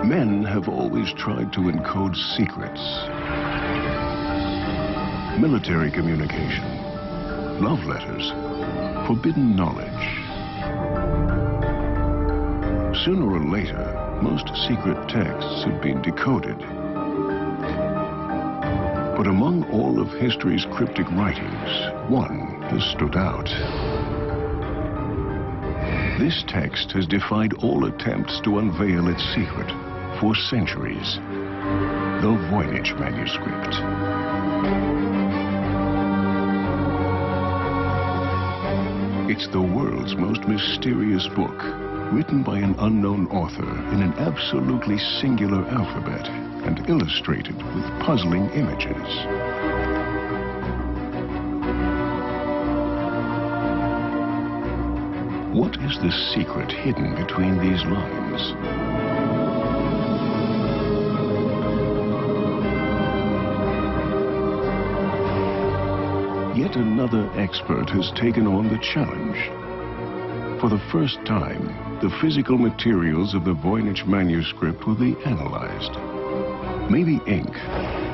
Men have always tried to encode secrets. Military communication, love letters, forbidden knowledge. Sooner or later, most secret texts have been decoded. But among all of history's cryptic writings, one has stood out. This text has defied all attempts to unveil its secret for centuries. The Voynich manuscript. It's the world's most mysterious book, written by an unknown author in an absolutely singular alphabet and illustrated with puzzling images. What is the secret hidden between these lines? Yet another expert has taken on the challenge. For the first time, the physical materials of the Voynich manuscript will be analyzed. Maybe ink,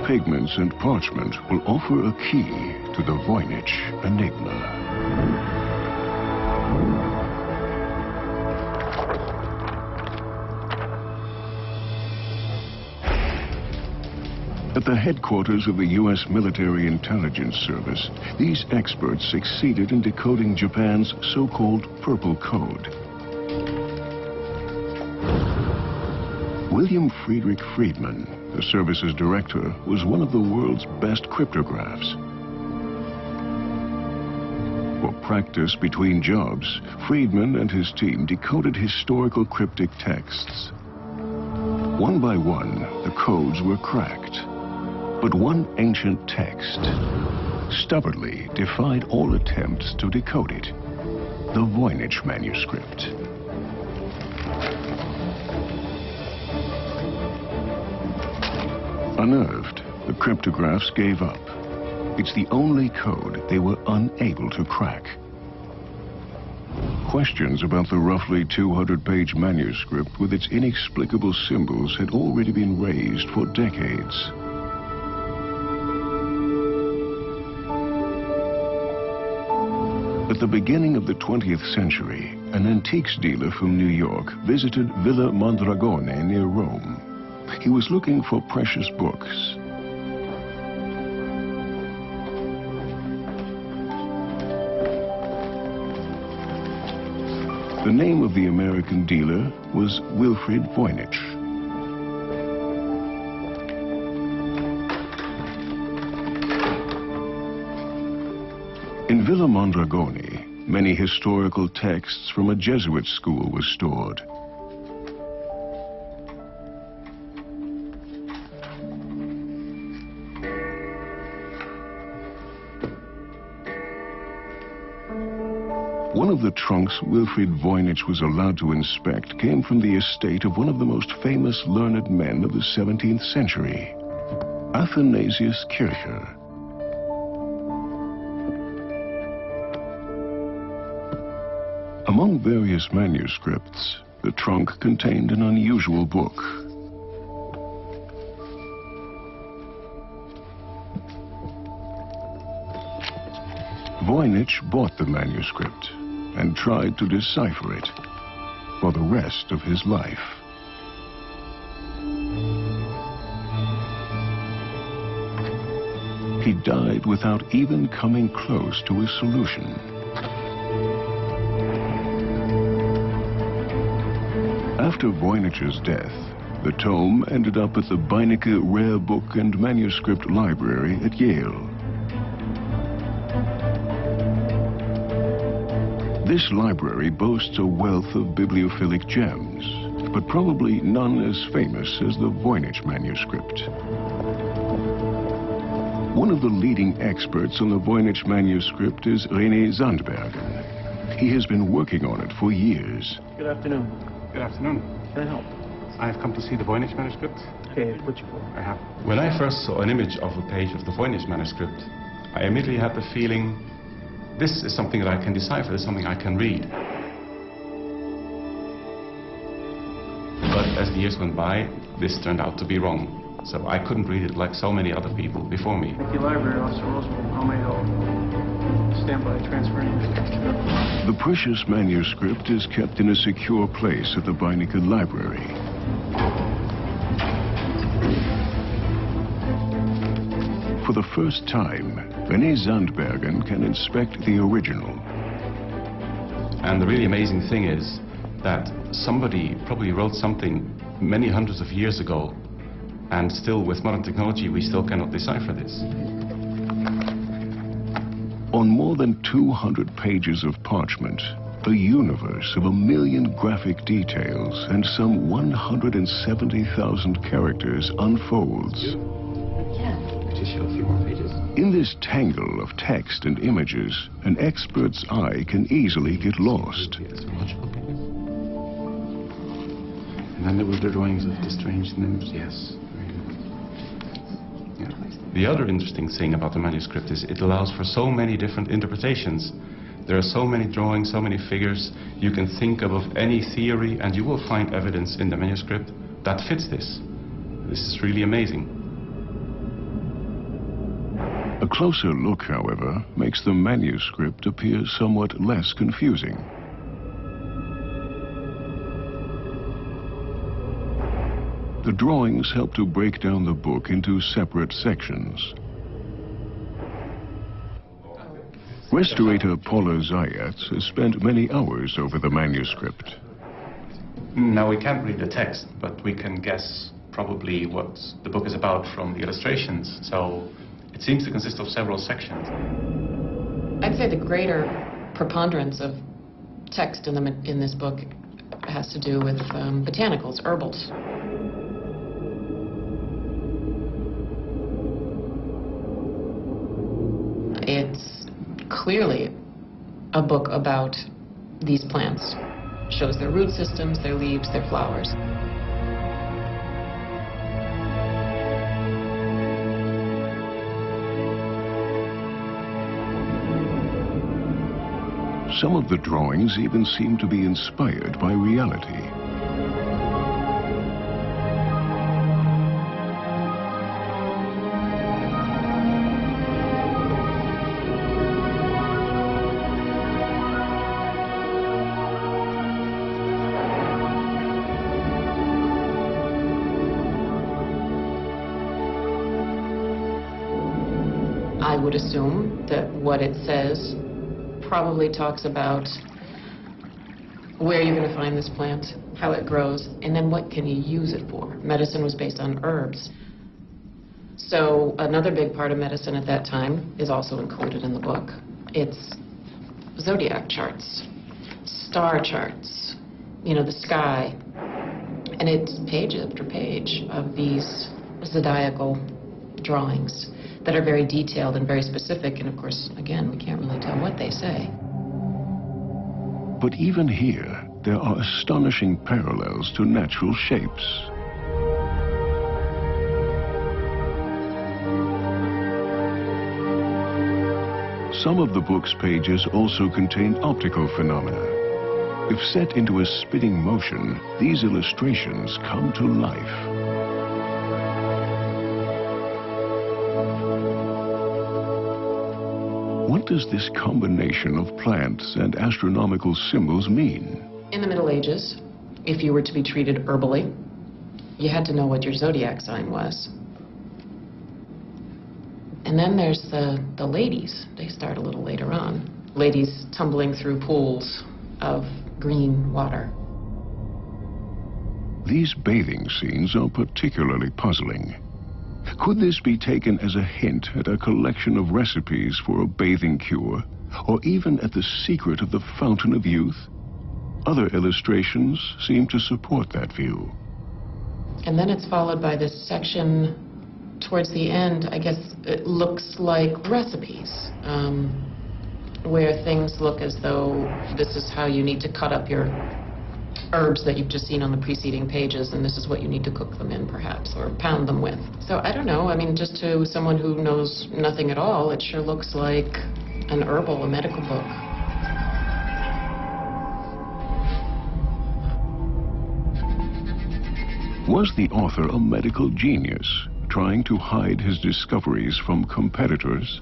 pigments, and parchment will offer a key to the Voynich enigma. At the headquarters of the U.S. Military Intelligence Service, these experts succeeded in decoding Japan's so-called Purple Code. William Friedrich Friedman, the service's director, was one of the world's best cryptographers. For practice between jobs, Friedman and his team decoded historical cryptic texts. One by one, the codes were cracked. But one ancient text stubbornly defied all attempts to decode it, the Voynich manuscript. Unnerved, the cryptographs gave up. It's the only code they were unable to crack. Questions about the roughly 200-page manuscript with its inexplicable symbols had already been raised for decades. At the beginning of the 20th century, an antiques dealer from New York visited Villa Mondragone near Rome. He was looking for precious books. The name of the American dealer was Wilfrid Voynich. In Villa Mondragone, many historical texts from a Jesuit school were stored. One of the trunks Wilfrid Voynich was allowed to inspect came from the estate of one of the most famous learned men of the 17th century, Athanasius Kircher. Among various manuscripts, the trunk contained an unusual book. Voynich bought the manuscript and tried to decipher it for the rest of his life. He died without even coming close to a solution. After Voynich's death, the tome ended up at the Beinecke Rare Book and Manuscript Library at Yale. This library boasts a wealth of bibliophilic gems, but probably none as famous as the Voynich manuscript. One of the leading experts on the Voynich manuscript is René Zandbergen. He has been working on it for years. Good afternoon. Good afternoon. Can I help? I have come to see the Voynich manuscript. Okay, what you for? I have. When I first saw an image of a page of the Voynich manuscript, I immediately had the feeling, this is something that I can decipher, this is something I can read. But as the years went by, this turned out to be wrong. So I couldn't read it like so many other people before me. Thank you, Library Officer Roosevelt. How may I help? Stand by, transferring. The precious manuscript is kept in a secure place at the Voynich Library. For the first time, René Zandbergen can inspect the original. And the really amazing thing is that somebody probably wrote something many hundreds of years ago, and still with modern technology we still cannot decipher this. On more than 200 pages of parchment, a universe of 1 million graphic details and some 170,000 characters unfolds. Just show a few more pages. In this tangle of text and images, an expert's eye can easily get lost. And then there were the drawings of the strange nymphs, yes. Very good. Yeah. The other interesting thing about the manuscript is it allows for so many different interpretations. There are so many drawings, so many figures. You can think of any theory and you will find evidence in the manuscript that fits this. This is really amazing. A closer look, however, makes the manuscript appear somewhat less confusing. The drawings help to break down the book into separate sections. Restaurator Paula Zayats has spent many hours over the manuscript. Now we can't read the text, but we can guess probably what the book is about from the illustrations. So it seems to consist of several sections. I'd say the greater preponderance of text in this book has to do with botanicals, herbals. It's clearly a book about these plants. Shows their root systems, their leaves, their flowers. Some of the drawings even seem to be inspired by reality. I would assume that what it says probably talks about where you're going to find this plant, how it grows, and then what can you use it for. Medicine was based on herbs. So another big part of medicine at that time is also included in the book. It's zodiac charts, star charts, you know, the sky. And it's page after page of these zodiacal drawings that are very detailed and very specific, and of course, again, we can't really tell what they say. But even here, there are astonishing parallels to natural shapes. Some of the book's pages also contain optical phenomena. If set into a spinning motion, these illustrations come to life. What does this combination of plants and astronomical symbols mean? In the Middle Ages, if you were to be treated herbally, you had to know what your zodiac sign was. And then there's the ladies. They start a little later on. Ladies tumbling through pools of green water. These bathing scenes are particularly puzzling. Could this be taken as a hint at a collection of recipes for a bathing cure, or even at the secret of the fountain of youth? Other illustrations seem to support that view. And then it's followed by this section towards the end. I guess it looks like recipes, where things look as though this is how you need to cut up your herbs that you've just seen on the preceding pages, and this is what you need to cook them in, perhaps, or pound them with. So I don't know. I mean, just to someone who knows nothing at all, it sure looks like an herbal, a medical book. Was the author a medical genius, trying to hide his discoveries from competitors?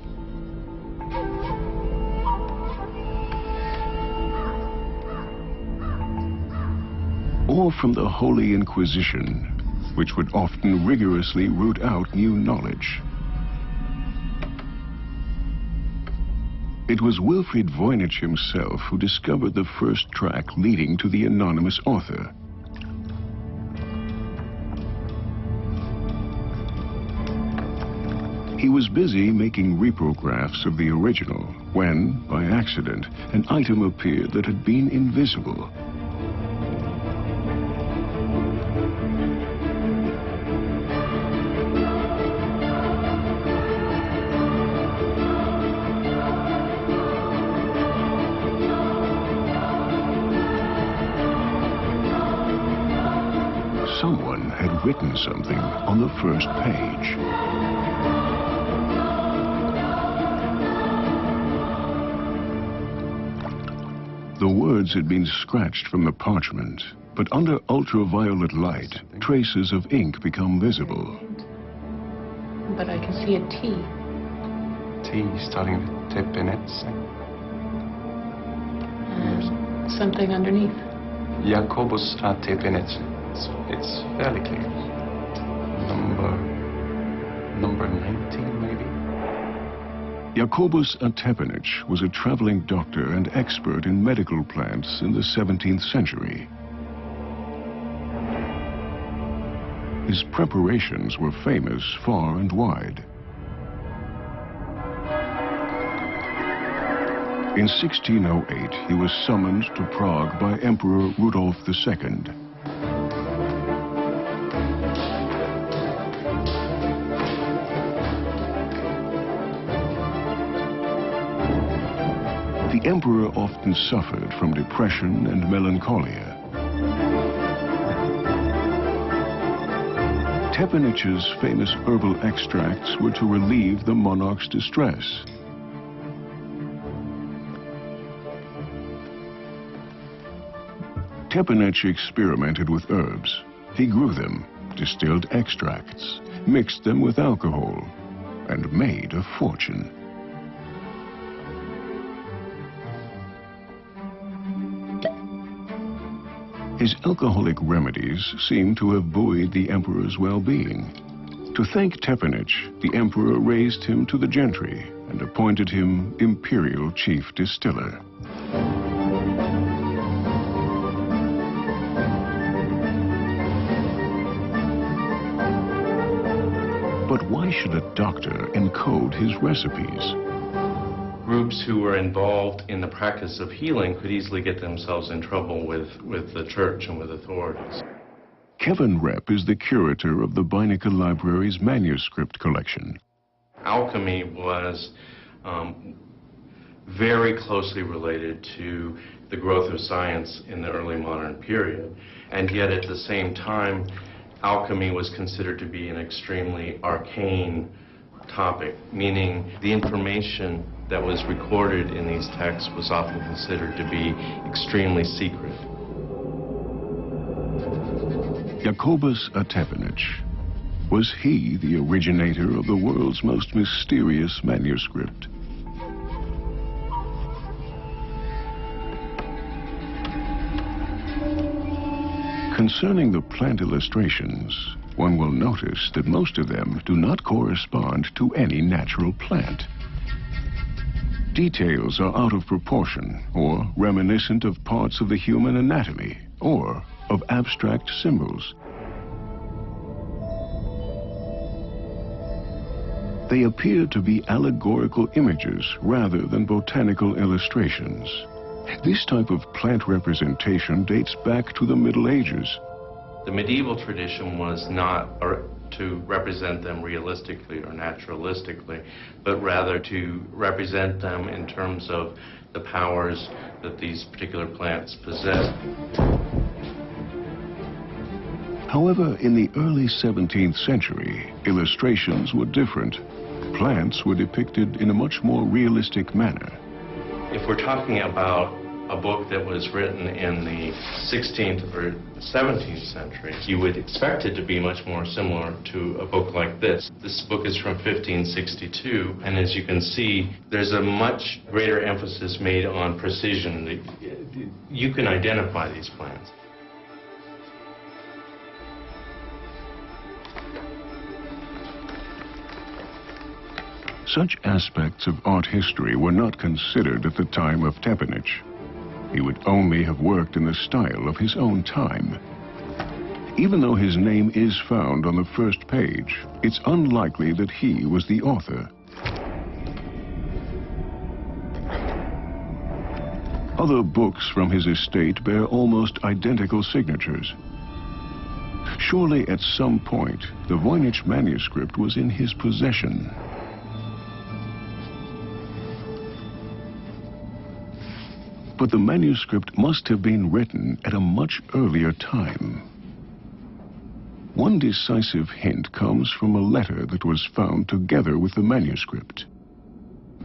Or from the Holy Inquisition, which would often rigorously root out new knowledge? It was Wilfrid Voynich himself who discovered the first track leading to the anonymous author. He was busy making reprographs of the original when, by accident, an item appeared that had been invisible. Someone had written something on the first page. The words had been scratched from the parchment, but under ultraviolet light, traces of ink become visible. But I can see a T. T starting with tepenets. Something underneath. Jacobus a tepenets. It's fairly clear. Number 19, maybe? Jacobus a Tepenich was a traveling doctor and expert in medical plants in the 17th century. His preparations were famous far and wide. In 1608, he was summoned to Prague by Emperor Rudolf II. The emperor often suffered from depression and melancholia. Tepenich's famous herbal extracts were to relieve the monarch's distress. Tepenich experimented with herbs. He grew them, distilled extracts, mixed them with alcohol, and made a fortune. His alcoholic remedies seem to have buoyed the emperor's well-being. To thank Tepenich, the emperor raised him to the gentry and appointed him imperial chief distiller. But why should a doctor encode his recipes? Groups who were involved in the practice of healing could easily get themselves in trouble with the church and with authorities. Kevin Repp is the curator of the Voynich Library's manuscript collection. Alchemy was very closely related to the growth of science in the early modern period, and yet at the same time, alchemy was considered to be an extremely arcane topic, meaning the information that was recorded in these texts was often considered to be extremely secret. Jacobus a Tepenich. Was he the originator of the world's most mysterious manuscript? Concerning the plant illustrations, one will notice that most of them do not correspond to any natural plant. Details are out of proportion or reminiscent of parts of the human anatomy or of abstract symbols. They appear to be allegorical images rather than botanical illustrations. This type of plant representation dates back to the Middle Ages. The medieval tradition was not to represent them realistically or naturalistically, but rather to represent them in terms of the powers that these particular plants possess. However, in the early 17th century, illustrations were different. Plants were depicted in a much more realistic manner. If we're talking about a book that was written in the 16th or 17th century, you would expect it to be much more similar to a book like this. This book is from 1562, and as you can see, there's a much greater emphasis made on precision. You can identify these plants. Such aspects of art history were not considered at the time of Tepinich. He would only have worked in the style of his own time. Even though his name is found on the first page, it's unlikely that he was the author. Other books from his estate bear almost identical signatures. Surely at some point, the Voynich manuscript was in his possession. But the manuscript must have been written at a much earlier time. One decisive hint comes from a letter that was found together with the manuscript.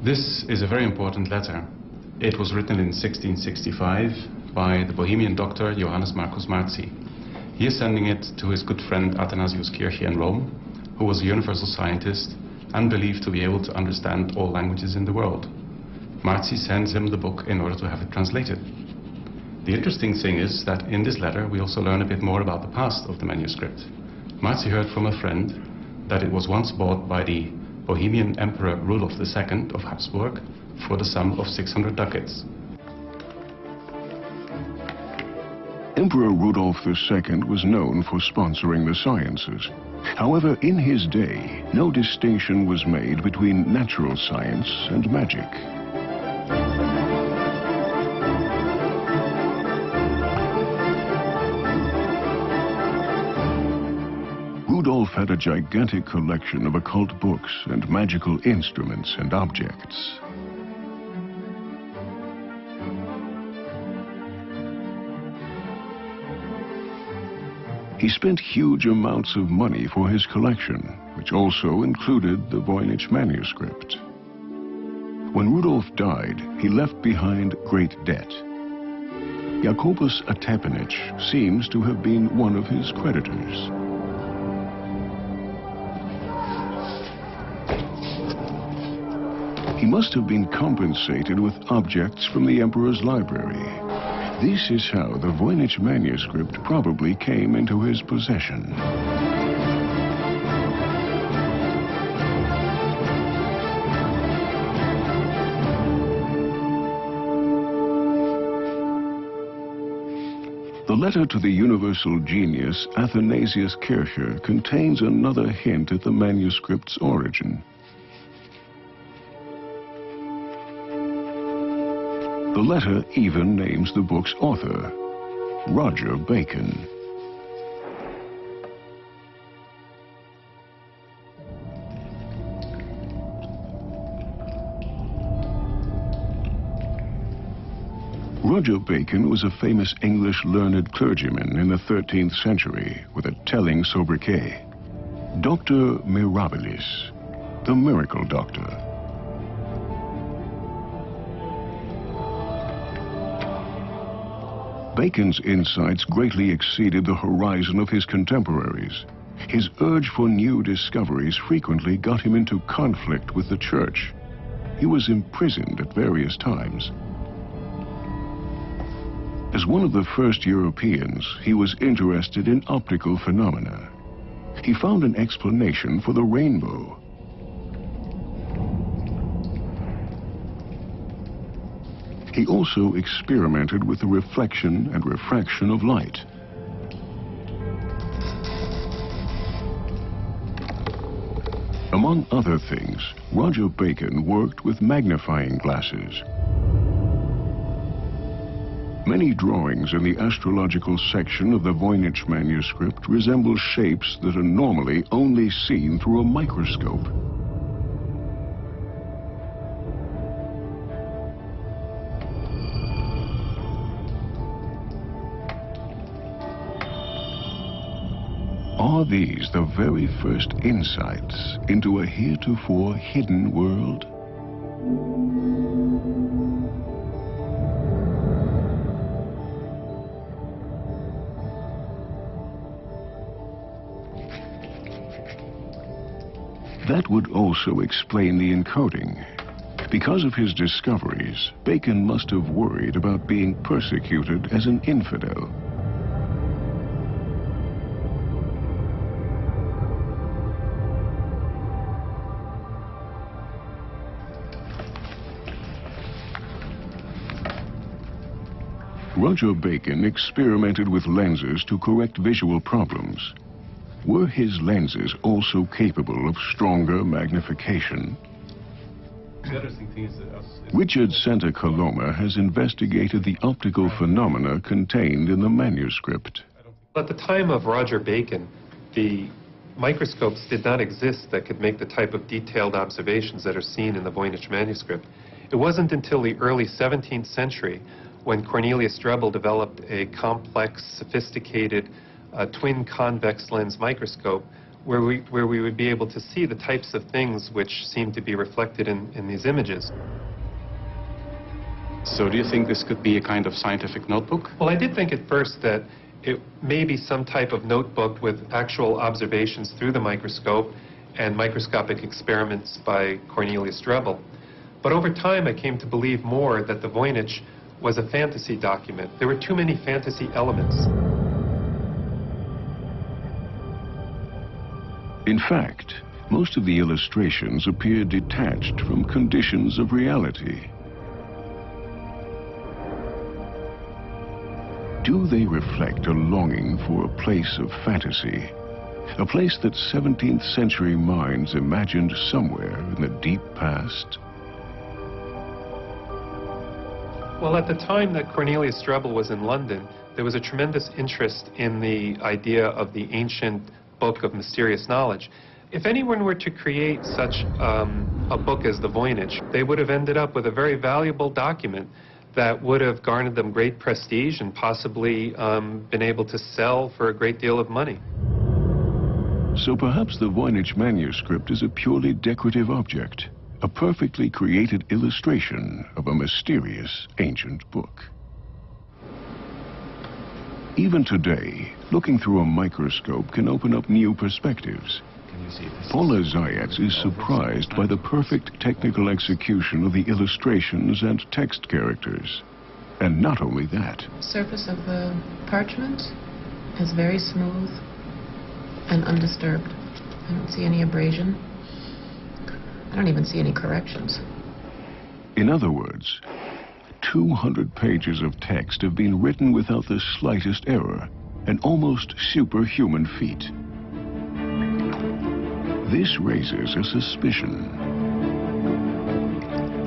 This is a very important letter. It was written in 1665 by the Bohemian doctor Johannes Marcus Marci. He is sending it to his good friend Athanasius Kircher in Rome, who was a universal scientist and believed to be able to understand all languages in the world. Marci sends him the book in order to have it translated. The interesting thing is that in this letter we also learn a bit more about the past of the manuscript. Marci heard from a friend that it was once bought by the Bohemian Emperor Rudolf II of Habsburg for the sum of 600 ducats. Emperor Rudolf II was known for sponsoring the sciences. However, in his day, no distinction was made between natural science and magic. Rudolf had a gigantic collection of occult books and magical instruments and objects. He spent huge amounts of money for his collection, which also included the Voynich manuscript. When Rudolf died, he left behind great debt. Jacobus Tepinich seems to have been one of his creditors. He must have been compensated with objects from the emperor's library. This is how the Voynich manuscript probably came into his possession. The letter to the universal genius Athanasius Kircher contains another hint at the manuscript's origin. The letter even names the book's author, Roger Bacon. Roger Bacon was a famous English learned clergyman in the 13th century with a telling sobriquet, Doctor Mirabilis, the miracle doctor. Bacon's insights greatly exceeded the horizon of his contemporaries. His urge for new discoveries frequently got him into conflict with the church. He was imprisoned at various times. As one of the first Europeans, he was interested in optical phenomena. He found an explanation for the rainbow. He also experimented with the reflection and refraction of light. Among other things, Roger Bacon worked with magnifying glasses. Many drawings in the astrological section of the Voynich manuscript resemble shapes that are normally only seen through a microscope. Are these the very first insights into a heretofore hidden world? That would also explain the encoding. Because of his discoveries, Bacon must have worried about being persecuted as an infidel. Roger Bacon experimented with lenses to correct visual problems. Were his lenses also capable of stronger magnification? The interesting thing is Richard Santa Coloma has investigated the optical phenomena contained in the manuscript. At the time of Roger Bacon, the microscopes did not exist that could make the type of detailed observations that are seen in the Voynich manuscript. It wasn't until the early 17th century when Cornelius Drebbel developed a complex, sophisticated twin convex lens microscope where we would be able to see the types of things which seem to be reflected in these images. So do you think this could be a kind of scientific notebook? Well, I did think at first that it may be some type of notebook with actual observations through the microscope and microscopic experiments by Cornelius Drebbel. But over time, I came to believe more that the Voynich was a fantasy document. There were too many fantasy elements. In fact, most of the illustrations appear detached from conditions of reality. Do they reflect a longing for a place of fantasy? A place that 17th century minds imagined somewhere in the deep past? Well, at the time that Cornelius Drebbel was in London, there was a tremendous interest in the idea of the ancient book of mysterious knowledge. If anyone were to create such a book as the Voynich, they would have ended up with a very valuable document that would have garnered them great prestige and possibly been able to sell for a great deal of money. So perhaps the Voynich manuscript is a purely decorative object, a perfectly created illustration of a mysterious ancient book. Even today, looking through a microscope can open up new perspectives. Paula Zayats is surprised by the perfect technical execution of the illustrations and text characters. And not only that. The surface of the parchment is very smooth and undisturbed. I don't see any abrasion. I don't even see any corrections. In other words, 200 pages of text have been written without the slightest error, an almost superhuman feat. This raises a suspicion.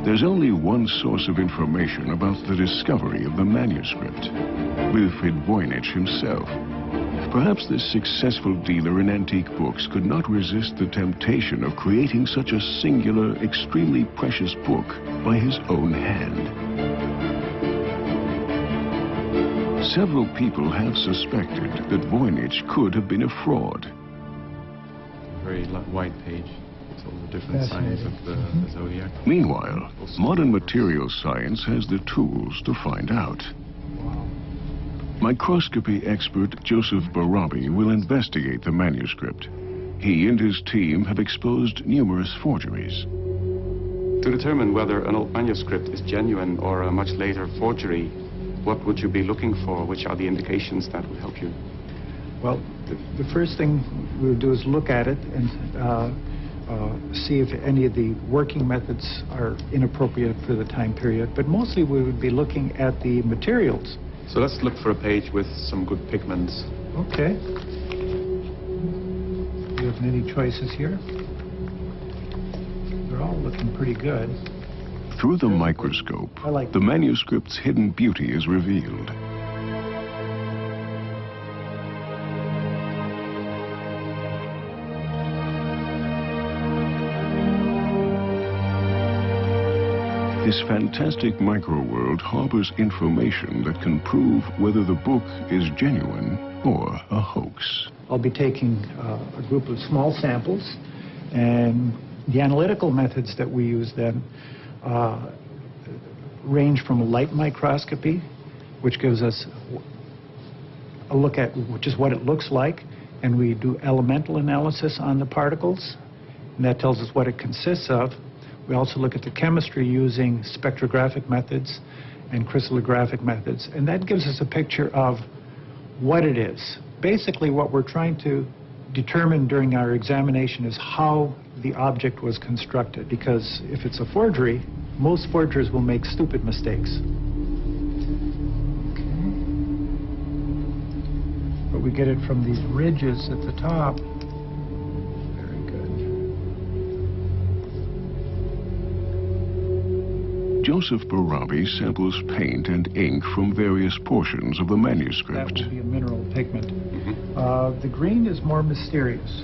There's only one source of information about the discovery of the manuscript, Wilfrid Voynich himself. Perhaps this successful dealer in antique books could not resist the temptation of creating such a singular, extremely precious book by his own hand. Several people have suspected that Voynich could have been a fraud. Very white page. It's all the different signs of the zodiac. Meanwhile, modern materials science has the tools to find out. Microscopy expert Joseph Barabi will investigate the manuscript. He and his team have exposed numerous forgeries. To determine whether an old manuscript is genuine or a much later forgery, what would you be looking for? Which are the indications that would help you? Well, the first thing we would do is look at it and see if any of the working methods are inappropriate for the time period. But mostly we would be looking at the materials. So let's look for a page with some good pigments. Okay. Do you have many choices here? They're all looking pretty good. Through the microscope, the manuscript's hidden beauty is revealed. This fantastic microworld harbors information that can prove whether the book is genuine or a hoax. I'll be taking a group of small samples, and the analytical methods that we use then range from light microscopy, which gives us a look at just what it looks like, and we do elemental analysis on the particles. and that tells us what it consists of. We also look at the chemistry using spectrographic methods and crystallographic methods, and that gives us a picture of what it is. Basically, what we're trying to determine during our examination is how the object was constructed, because if it's a forgery, most forgers will make stupid mistakes. Okay. But we get it from these ridges at the top. Very good. Joseph Barabi samples paint and ink from various portions of the manuscript. That would be a mineral pigment. The green is more mysterious.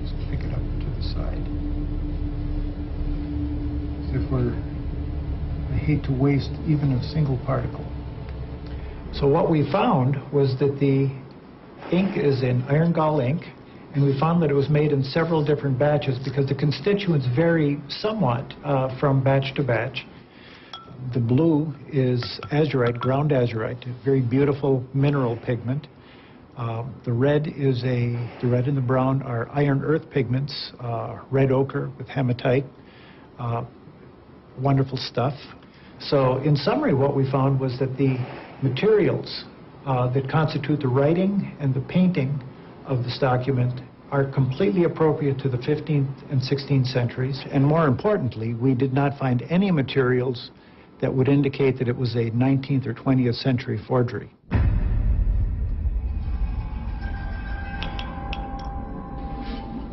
Just pick it up to the side. As if I hate to waste even a single particle. So what we found was that the ink is in iron gall ink, and we found that it was made in several different batches because the constituents vary somewhat from batch to batch. The blue is azurite, ground azurite, a very beautiful mineral pigment. The red and the brown are iron earth pigments, red ochre with hematite, wonderful stuff. So in summary, what we found was that the materials that constitute the writing and the painting of this document are completely appropriate to the 15th and 16th centuries. And more importantly, we did not find any materials that would indicate that it was a 19th or 20th century forgery.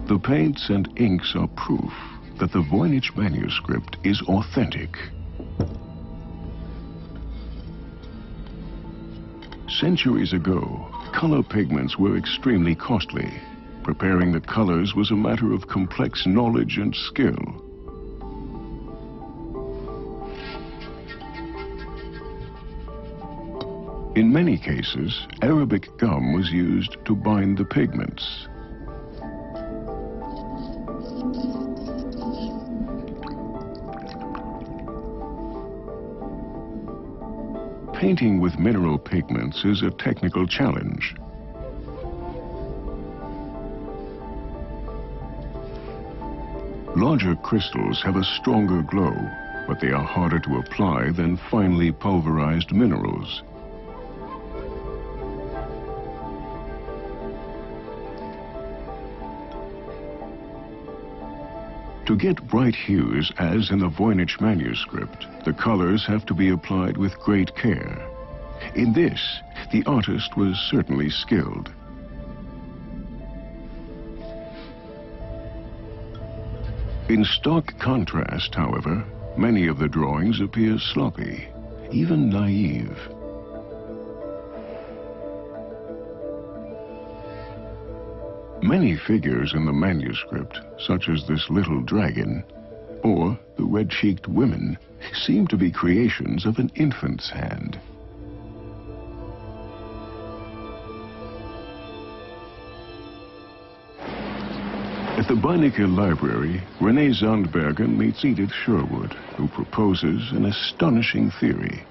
The paints and inks are proof that the Voynich manuscript is authentic. Centuries ago, color pigments were extremely costly. Preparing the colors was a matter of complex knowledge and skill. In many cases, Arabic gum was used to bind the pigments. Painting with mineral pigments is a technical challenge. Larger crystals have a stronger glow, but they are harder to apply than finely pulverized minerals. To get bright hues, as in the Voynich manuscript, the colors have to be applied with great care. In this, the artist was certainly skilled. In stark contrast, however, many of the drawings appear sloppy, even naive. Many figures in the manuscript, such as this little dragon, or the red-cheeked women, seem to be creations of an infant's hand. At the Beinecke Library, Renee Zandbergen meets Edith Sherwood, who proposes an astonishing theory.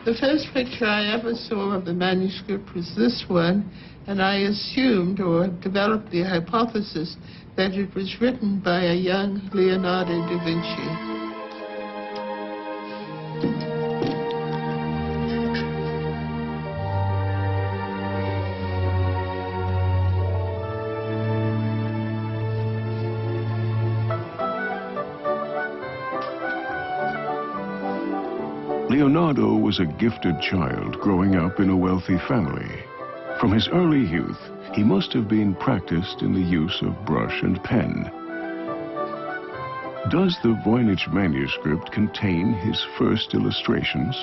The first picture I ever saw of the manuscript was this one, and I assumed or developed the hypothesis that it was written by a young Leonardo da Vinci. Leonardo was a gifted child growing up in a wealthy family. From his early youth, he must have been practiced in the use of brush and pen. Does the Voynich manuscript contain his first illustrations?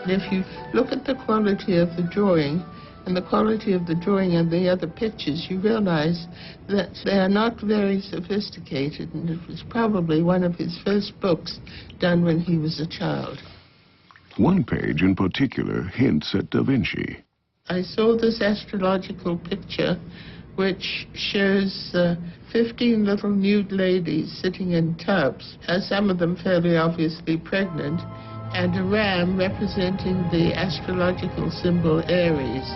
If you look at the quality of the drawing and the quality of the drawing and the other pictures, you realize that they are not very sophisticated, and it was probably one of his first books done when he was a child. One page in particular hints at Da Vinci. I saw this astrological picture which shows 15 little nude ladies sitting in tubs, some of them fairly obviously pregnant, and a ram representing the astrological symbol Aries.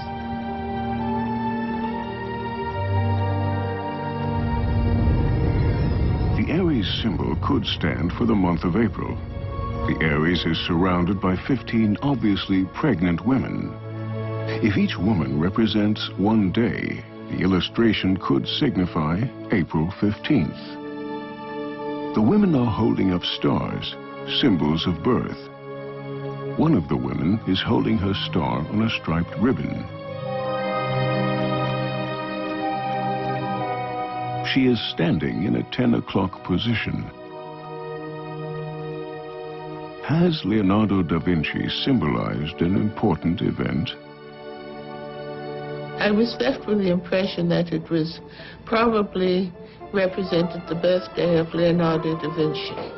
Aries symbol could stand for the month of April. The Aries is surrounded by 15 obviously pregnant women. If each woman represents one day, the illustration could signify April 15th. The women are holding up stars, symbols of birth. One of the women is holding her star on a striped ribbon. She is standing in a 10 o'clock position. Has Leonardo da Vinci symbolized an important event? I was left with the impression that it was probably represented the birthday of Leonardo da Vinci.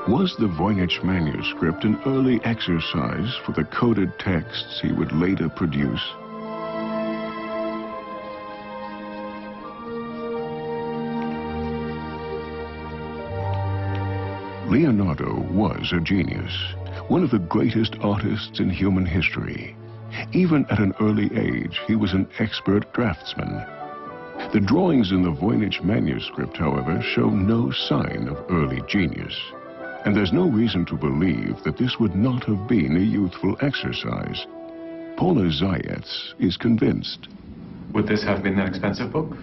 Was the Voynich manuscript an early exercise for the coded texts he would later produce? Leonardo was a genius, one of the greatest artists in human history. Even at an early age, he was an expert draftsman. The drawings in the Voynich manuscript, however, show no sign of early genius. And there's no reason to believe that this would not have been a youthful exercise. Paula Zayats is convinced. Would this have been an expensive book?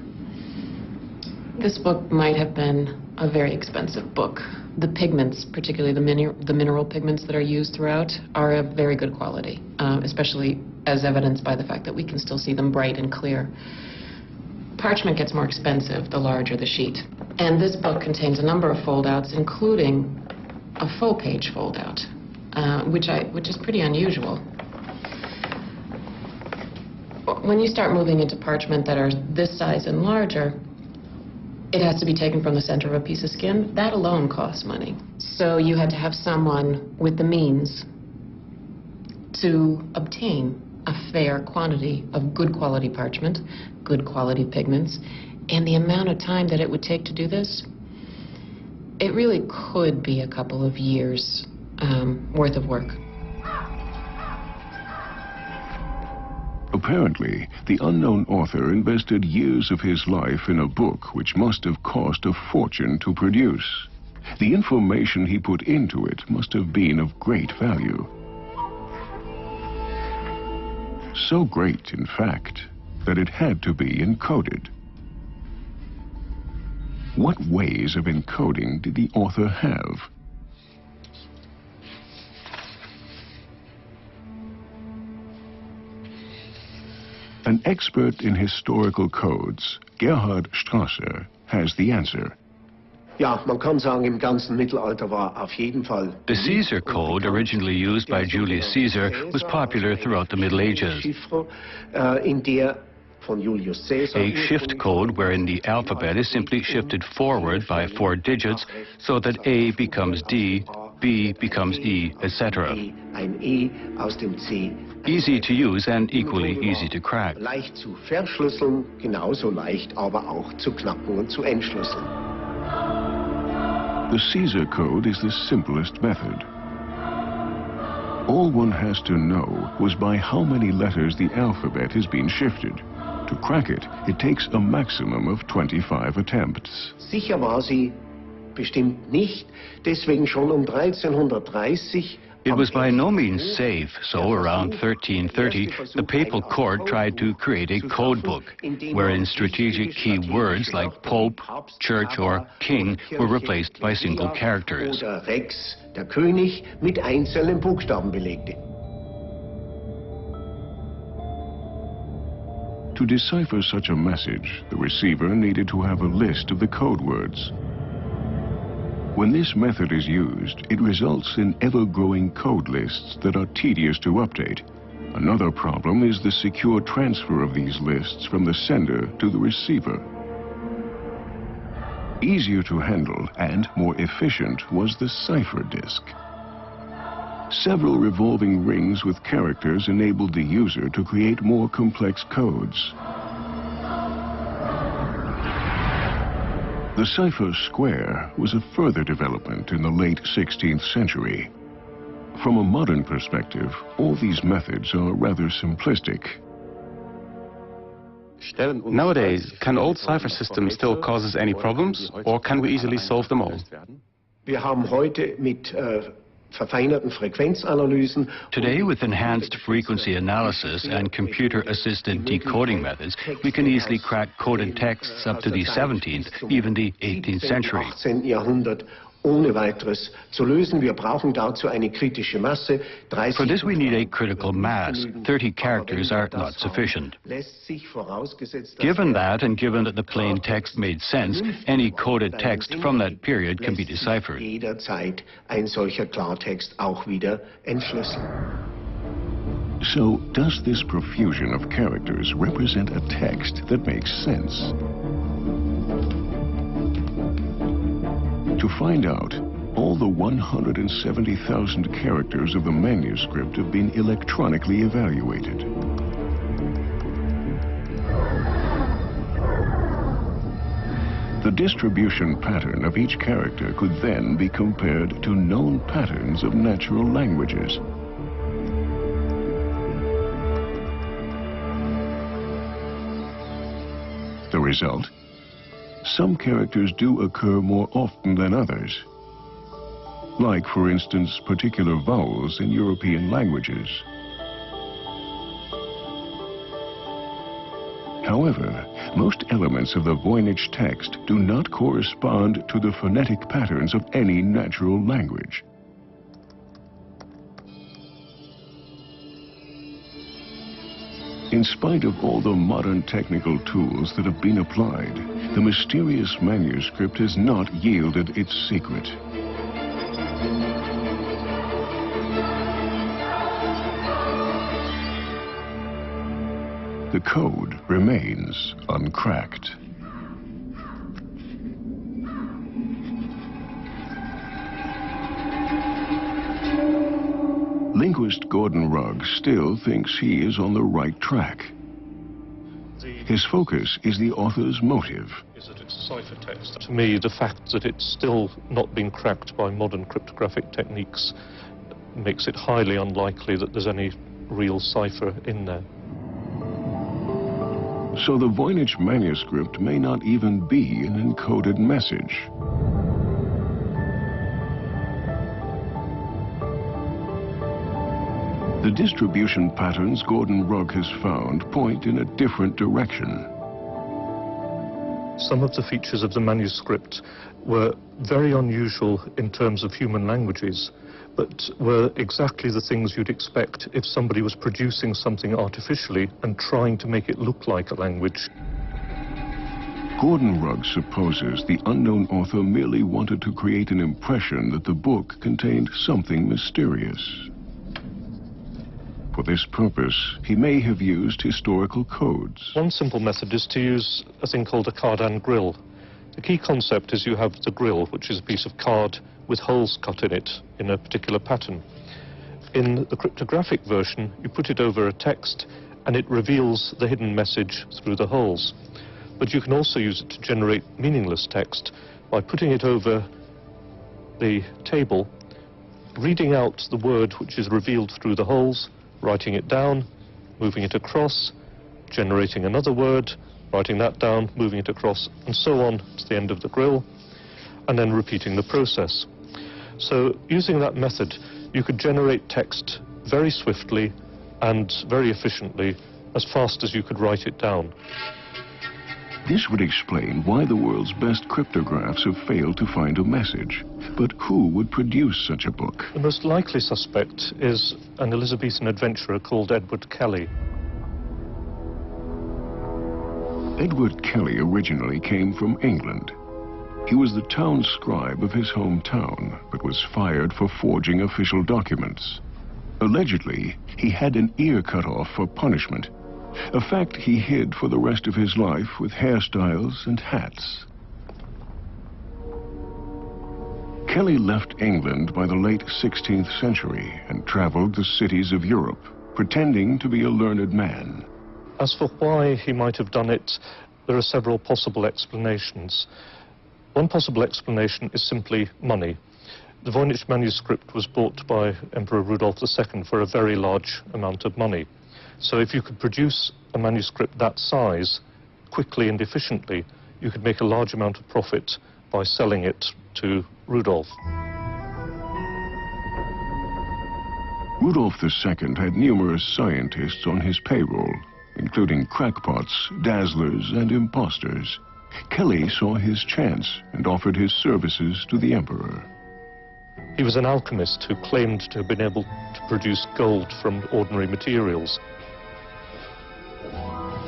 This book might have been a very expensive book. The pigments, particularly the mineral pigments that are used throughout, are of very good quality, especially as evidenced by the fact that we can still see them bright and clear. Parchment gets more expensive the larger the sheet. And this book contains a number of foldouts, including a full-page foldout, which is pretty unusual. When you start moving into parchment that are this size and larger, it has to be taken from the center of a piece of skin. That alone costs money. So you had to have someone with the means to obtain a fair quantity of good quality parchment, good quality pigments, and the amount of time that it would take to do this, it really could be a couple of years worth of work. Apparently, the unknown author invested years of his life in a book which must have cost a fortune to produce. The information he put into it must have been of great value. So great, in fact, that it had to be encoded. What ways of encoding did the author have? An expert in historical codes, Gerhard Strasser, has the answer. Ja, man kann sagen, im ganzen Mittelalter war auf jeden Fall. The Caesar code, originally used by Julius Caesar, was popular throughout the Middle Ages. A shift code wherein the alphabet is simply shifted forward by 4 digits so that A becomes D, B becomes E, etc. Easy to use and equally easy to crack. Leicht zu verschlüsseln, genauso leicht aber auch zu knacken und zu entschlüsseln. The Caesar code is the simplest method. All one has to know was by how many letters the alphabet has been shifted. To crack it, it takes a maximum of 25 attempts. Sicher war sie bestimmt nicht, deswegen schon 1330. It was by no means safe, so around 1330, the papal court tried to create a code book, wherein strategic key words like pope, church, or king were replaced by single characters. Oder Rex, der König, mit einzelnen Buchstaben belegte. To decipher such a message, the receiver needed to have a list of the code words. When this method is used, it results in ever-growing code lists that are tedious to update. Another problem is the secure transfer of these lists from the sender to the receiver. Easier to handle and more efficient was the cipher disk. Several revolving rings with characters enabled the user to create more complex codes. The cipher square was a further development in the late 16th century. From a modern perspective, all these methods are rather simplistic. Nowadays, can old cipher systems still cause us any problems, or can we easily solve them all? Wir haben heute mit verfeinerten Frequenzanalysen. Today, with enhanced frequency analysis and computer-assisted decoding methods, we can easily crack coded texts up to the 17th, even the 18th century. 18. Jahrhundert ohne weiteres zu lösen. Wir brauchen dazu eine kritische Masse. For this we need a critical mass. 30 characters are not sufficient. Given that, and given that the plain text made sense, any coded text from that period can be deciphered. Jederzeit ein solcher Klartext auch wieder entschlüsseln. So, does this profusion of characters represent a text that makes sense? To find out, all the 170,000 characters of the manuscript have been electronically evaluated. The distribution pattern of each character could then be compared to known patterns of natural languages. The result? Some characters do occur more often than others, like, for instance, particular vowels in European languages. However, most elements of the Voynich text do not correspond to the phonetic patterns of any natural language. In spite of all the modern technical tools that have been applied, the mysterious manuscript has not yielded its secret. The code remains uncracked. Linguist Gordon Rugg still thinks he is on the right track. His focus is the author's motive. Is that it's a cipher text. To me, the fact that it's still not been cracked by modern cryptographic techniques makes it highly unlikely that there's any real cipher in there. So the Voynich manuscript may not even be an encoded message. The distribution patterns Gordon Rugg has found point in a different direction. Some of the features of the manuscript were very unusual in terms of human languages, but were exactly the things you'd expect if somebody was producing something artificially and trying to make it look like a language. Gordon Rugg supposes the unknown author merely wanted to create an impression that the book contained something mysterious. For this purpose, he may have used historical codes. One simple method is to use a thing called a cardan grill. The key concept is you have the grill, which is a piece of card with holes cut in it in a particular pattern. In the cryptographic version, you put it over a text and it reveals the hidden message through the holes. But you can also use it to generate meaningless text by putting it over the table, reading out the word which is revealed through the holes, writing it down, moving it across, generating another word, writing that down, moving it across, and so on to the end of the grill, and then repeating the process. So using that method, you could generate text very swiftly and very efficiently, as fast as you could write it down. This would explain why the world's best cryptographs have failed to find a message. But who would produce such a book? The most likely suspect is an Elizabethan adventurer called Edward Kelly. Edward Kelly originally came from England. He was the town scribe of his hometown, but was fired for forging official documents. Allegedly, he had an ear cut off for punishment, a fact he hid for the rest of his life with hairstyles and hats. Kelly left England by the late 16th century and traveled the cities of Europe, pretending to be a learned man. As for why he might have done it, there are several possible explanations. One possible explanation is simply money. The Voynich manuscript was bought by Emperor Rudolf II for a very large amount of money. So if you could produce a manuscript that size quickly and efficiently, you could make a large amount of profit by selling it to Rudolf. Rudolf II had numerous scientists on his payroll, including crackpots, dazzlers, and imposters. Kelly saw his chance and offered his services to the emperor. He was an alchemist who claimed to have been able to produce gold from ordinary materials.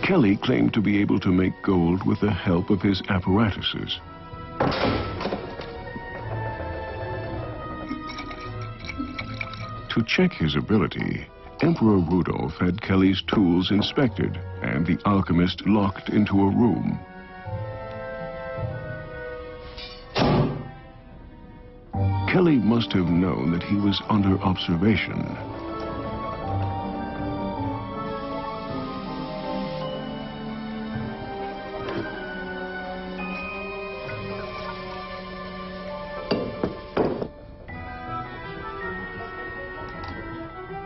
Kelly claimed to be able to make gold with the help of his apparatuses. To check his ability, Emperor Rudolf had Kelly's tools inspected and the alchemist locked into a room. Kelly must have known that he was under observation.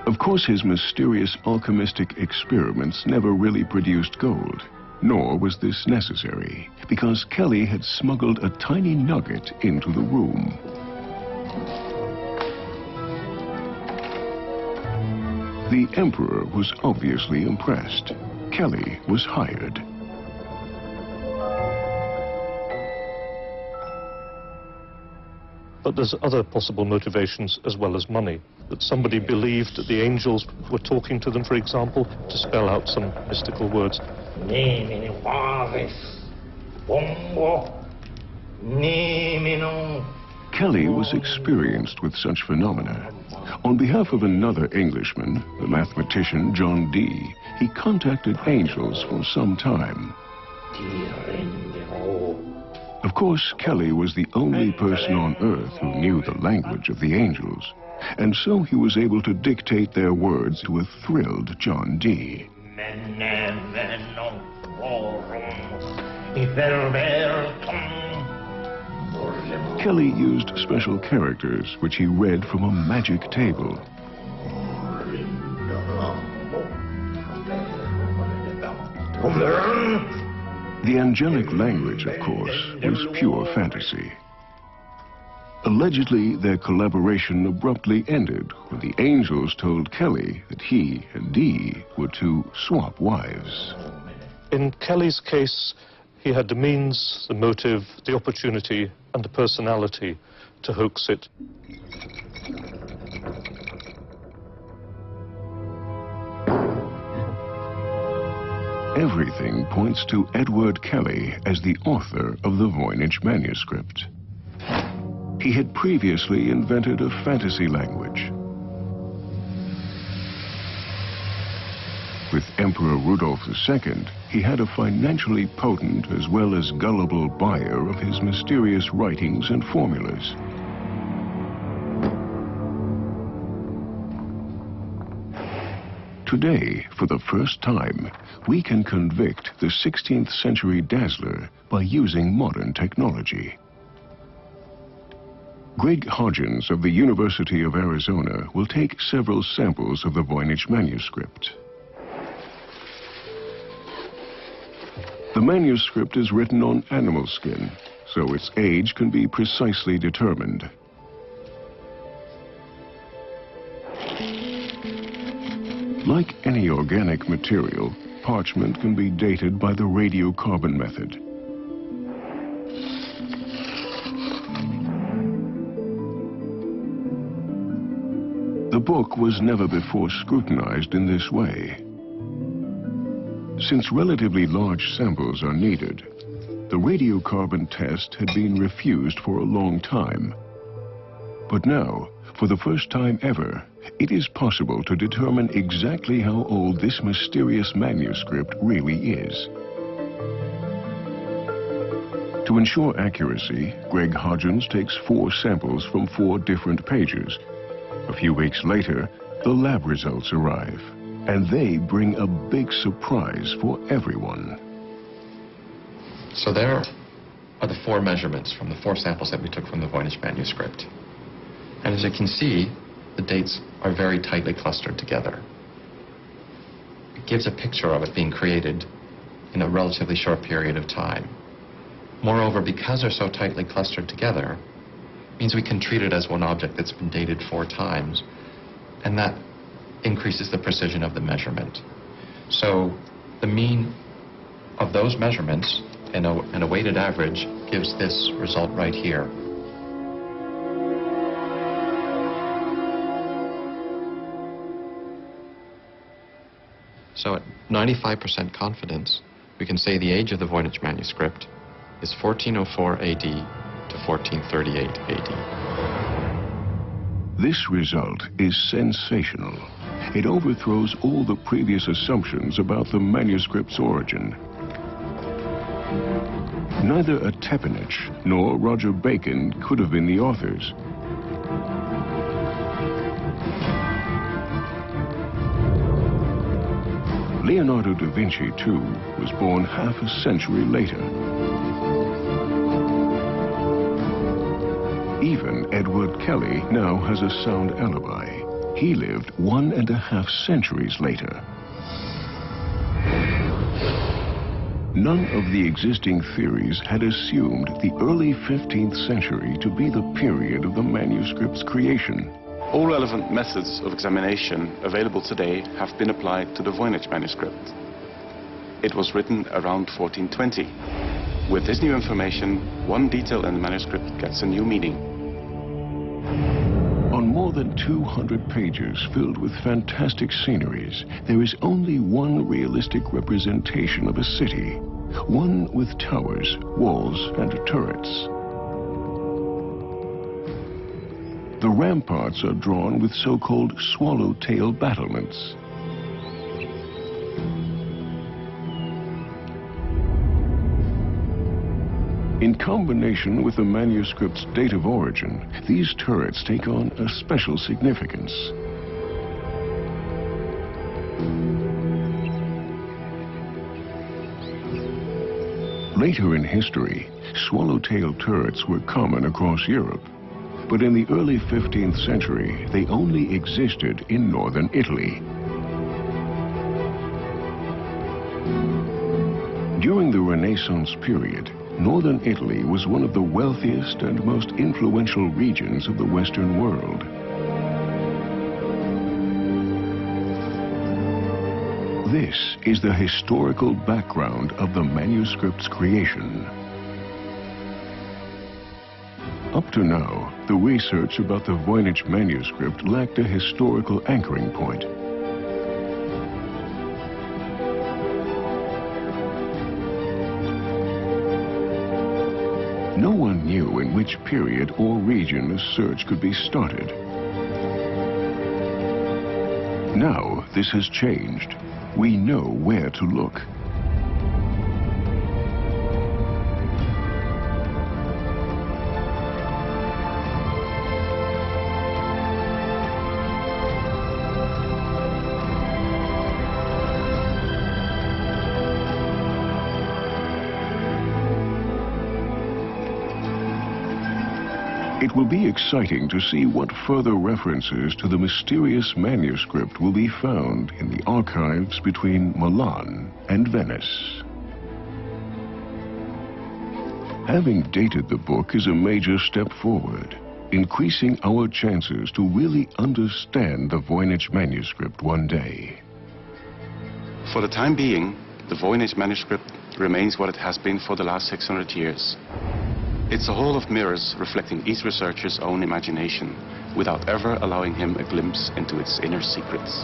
Of course, his mysterious alchemistic experiments never really produced gold, nor was this necessary, because Kelly had smuggled a tiny nugget into the room. The emperor was obviously impressed. Kelly was hired. But there's other possible motivations as well as money. That somebody believed that the angels were talking to them, for example, to spell out some mystical words. Kelly was experienced with such phenomena. On behalf of another Englishman, the mathematician John Dee, he contacted angels for some time. Of course, Kelly was the only person on Earth who knew the language of the angels, and so he was able to dictate their words to a thrilled John Dee. Kelly used special characters which he read from a magic table. The angelic language, of course, was pure fantasy. Allegedly, their collaboration abruptly ended when the angels told Kelly that he and Dee were to swap wives. In Kelly's case, he had the means, the motive, the opportunity, and the personality to hoax it. Everything points to Edward Kelly as the author of the Voynich manuscript. He had previously invented a fantasy language. With Emperor Rudolf II, he had a financially potent as well as gullible buyer of his mysterious writings and formulas. Today, for the first time, we can convict the 16th century dazzler by using modern technology. Greg Hodgins of the University of Arizona will take several samples of the Voynich manuscript. The manuscript is written on animal skin, so its age can be precisely determined. Like any organic material, parchment can be dated by the radiocarbon method. The book was never before scrutinized in this way. Since relatively large samples are needed, the radiocarbon test had been refused for a long time. But now, for the first time ever, it is possible to determine exactly how old this mysterious manuscript really is. To ensure accuracy, Greg Hodgins takes 4 samples from 4 different pages. A few weeks later, the lab results arrive, and they bring a big surprise for everyone. So there are the 4 measurements from the 4 samples that we took from the Voynich manuscript. And as you can see, the dates are very tightly clustered together. It gives a picture of it being created in a relatively short period of time. Moreover, because they're so tightly clustered together, means we can treat it as one object that's been dated 4 times, and that increases the precision of the measurement. So the mean of those measurements and a weighted average gives this result right here. So at 95% confidence, we can say the age of the Voynich manuscript is 1404 AD to 1438 AD. This result is sensational. It overthrows all the previous assumptions about the manuscript's origin. Neither a Tepinich nor Roger Bacon could have been the authors. Leonardo da Vinci, too, was born half a century later. Even Edward Kelly now has a sound alibi. He lived 1.5 centuries later. None of the existing theories had assumed the early 15th century to be the period of the manuscript's creation. All relevant methods of examination available today have been applied to the Voynich manuscript. It was written around 1420. With this new information, one detail in the manuscript gets a new meaning. On more than 200 pages filled with fantastic sceneries, there is only one realistic representation of a city, one with towers, walls, and turrets. The ramparts are drawn with so-called swallowtail battlements. In combination with the manuscript's date of origin, these turrets take on a special significance. Later in history, swallowtail turrets were common across Europe, but in the early 15th century, they only existed in northern Italy. During the Renaissance period, northern Italy was one of the wealthiest and most influential regions of the Western world. This is the historical background of the manuscript's creation. Up to now, the research about the Voynich manuscript lacked a historical anchoring point. No one knew in which period or region a search could be started. Now, this has changed. We know where to look. It will be exciting to see what further references to the mysterious manuscript will be found in the archives between Milan and Venice. Having dated the book is a major step forward, increasing our chances to really understand the Voynich manuscript one day. For the time being, the Voynich manuscript remains what it has been for the last 600 years. It's a hall of mirrors reflecting each researcher's own imagination, without ever allowing him a glimpse into its inner secrets.